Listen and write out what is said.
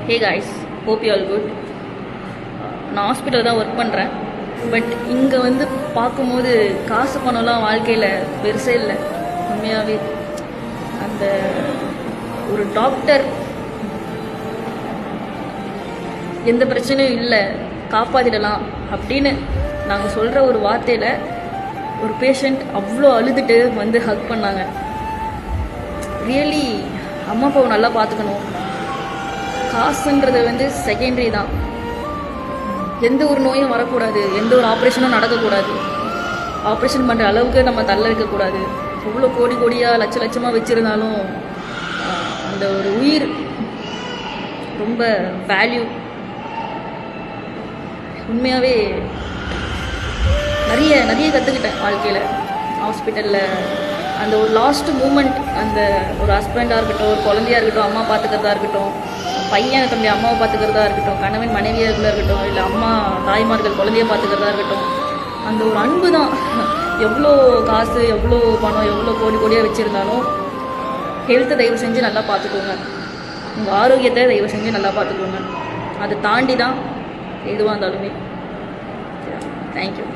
Hey guys, hope you all good. நான் hospital தான் work பண்ணுறேன். பட் இங்கே வந்து பார்க்கும்போது காசு பணம்லாம் வாழ்க்கையில் பெருசே இல்லை. உண்மையாகவே அந்த ஒரு டாக்டர் எந்த பிரச்சனையும் இல்லை, காப்பாற்றிடலாம் அப்படின்னு நாங்கள் சொல்கிற ஒரு வார்த்தையில் ஒரு பேஷண்ட் அவ்வளோ அழுதுட்டு வந்து ஹக் பண்ணாங்க. ரியலி அம்மா அப்பாவை நல்லா பார்த்துக்கணும். காசுன்றது வந்து செகண்டரி தான். எந்த ஒரு நோயும் வரக்கூடாது, எந்த ஒரு ஆப்ரேஷனும் நடக்கக்கூடாது. ஆப்ரேஷன் பண்ணுற அளவுக்கு நம்ம தள்ள இருக்கக்கூடாது. எவ்வளோ கோடி கோடியாக லட்ச லட்சமாக வச்சுருந்தாலும் அந்த ஒரு உயிர் ரொம்ப வேல்யூ. உண்மையாகவே நிறைய நிறைய கற்றுக்கிட்டேன் வாழ்க்கையில். ஹாஸ்பிட்டலில் அந்த ஒரு லாஸ்ட் மூமெண்ட், அந்த ஒரு ஹஸ்பண்டாக இருக்கட்டும், ஒரு குழந்தையாக இருக்கட்டும், அம்மா பார்த்துக்கிறதா இருக்கட்டும், பையன் தம்பி அம்மாவை பார்த்துக்கிறதா இருக்கட்டும், கணவன் மனைவியாக இருக்கட்டும், இல்லை அம்மா தாய்மார்கள் குழந்தைய பார்த்துக்கிறதா இருக்கட்டும், அந்த ஒரு அன்பு தான். எவ்வளோ காசு, எவ்வளோ பணம், எவ்வளோ கோடி கோடியாக வச்சுருந்தாலும் ஹெல்த்தை தயவு செஞ்சு நல்லா பார்த்துக்கோங்க. உங்கள் ஆரோக்கியத்தை தயவு செஞ்சு நல்லா பார்த்துக்கோங்க. அதை தாண்டி தான் எதுவாக இருந்தாலுமே. தேங்க்யூ.